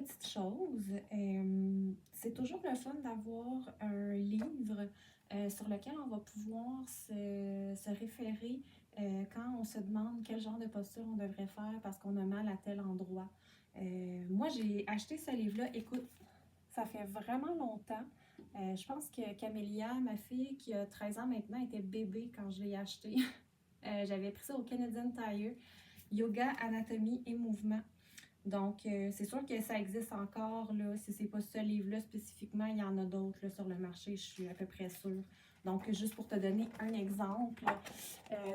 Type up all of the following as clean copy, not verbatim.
petite chose, c'est toujours le fun d'avoir un livre sur lequel on va pouvoir se référer quand on se demande quel genre de posture on devrait faire parce qu'on a mal à tel endroit. Moi, j'ai acheté ce livre-là. Écoute, ça fait vraiment longtemps. Je pense que Camélia, ma fille qui a 13 ans maintenant, était bébé quand je l'ai acheté. J'avais pris ça au Canadian Tire. Yoga, anatomie et mouvement. Donc, c'est sûr que ça existe encore, là. Si c'est pas ce livre-là spécifiquement, il y en a d'autres là, sur le marché, je suis à peu près sûre. Donc, juste pour te donner un exemple,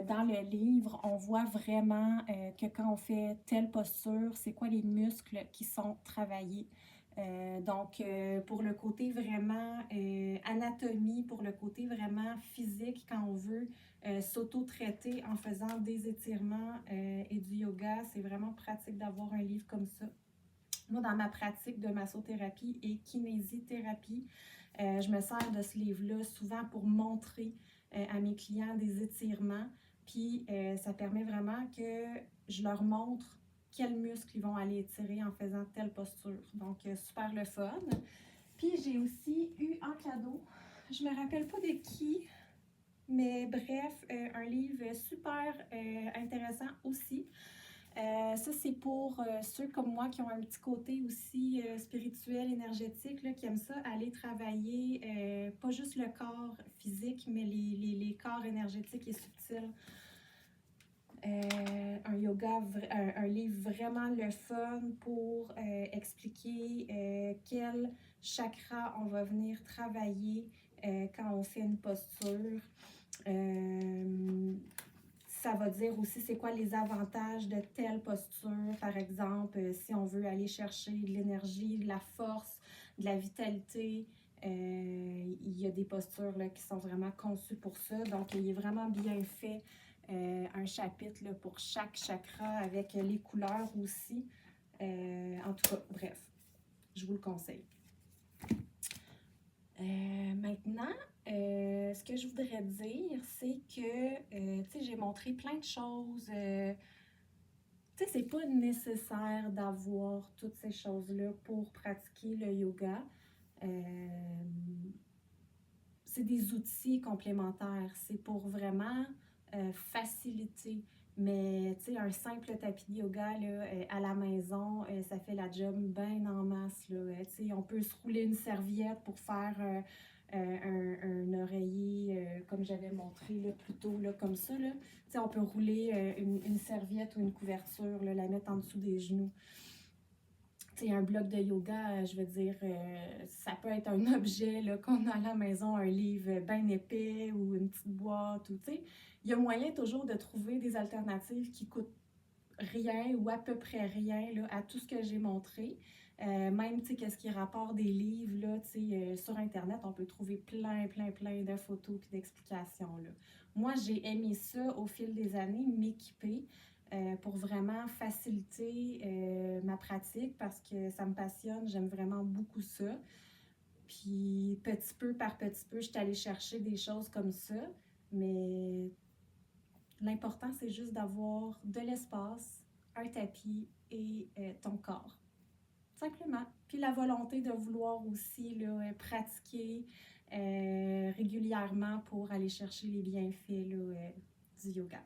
dans le livre, on voit vraiment que quand on fait telle posture, c'est quoi les muscles qui sont travaillés. Pour le côté vraiment anatomie, pour le côté vraiment physique, quand on veut s'auto-traiter en faisant des étirements et du yoga, c'est vraiment pratique d'avoir un livre comme ça. Moi, dans ma pratique de massothérapie et kinésithérapie, je me sers de ce livre-là souvent pour montrer à mes clients des étirements. Puis, ça permet vraiment que je leur montre quels muscles ils vont aller étirer en faisant telle posture. Donc, super le fun. Puis, j'ai aussi eu en cadeau, je me rappelle pas de qui, mais bref, un livre super intéressant aussi. Ça, c'est pour ceux comme moi qui ont un petit côté aussi spirituel, énergétique, là, qui aiment ça, aller travailler pas juste le corps physique, mais les corps énergétiques et subtils. Un livre vraiment le fun pour expliquer quel chakra on va venir travailler quand on fait une posture. Ça va dire aussi c'est quoi les avantages de telle posture. Par exemple, si on veut aller chercher de l'énergie, de la force, de la vitalité, il y a des postures là, qui sont vraiment conçues pour ça. Donc, il est vraiment bien fait. Un chapitre là, pour chaque chakra avec les couleurs aussi. En tout cas, bref, je vous le conseille. Maintenant, ce que je voudrais dire, c'est que, tu sais, j'ai montré plein de choses. Tu sais, c'est pas nécessaire d'avoir toutes ces choses-là pour pratiquer le yoga. C'est des outils complémentaires. C'est pour vraiment faciliter. Mais, tu sais, un simple tapis de yoga là, à la maison, ça fait la job bien en masse. Là. Tu sais, on peut se rouler une serviette pour faire un oreiller, comme j'avais montré là, plus tôt, là, comme ça. Là. Tu sais, on peut rouler une serviette ou une couverture, là, la mettre en dessous des genoux. T'sais, un bloc de yoga, je veux dire, ça peut être un objet là, qu'on a à la maison, un livre bien épais ou une petite boîte. Ou, il y a moyen toujours de trouver des alternatives qui coûtent rien ou à peu près rien là, à tout ce que j'ai montré. Même, qu'est-ce qui est rapport des livres, là, sur Internet, on peut trouver plein de photos et d'explications. Là. Moi, j'ai aimé ça au fil des années, m'équiper pour vraiment faciliter ma pratique parce que ça me passionne, j'aime vraiment beaucoup ça. Puis, petit peu par petit peu, je suis allée chercher des choses comme ça, mais l'important, c'est juste d'avoir de l'espace, un tapis et ton corps. Simplement. Puis la volonté de vouloir aussi là, pratiquer régulièrement pour aller chercher les bienfaits là, du yoga.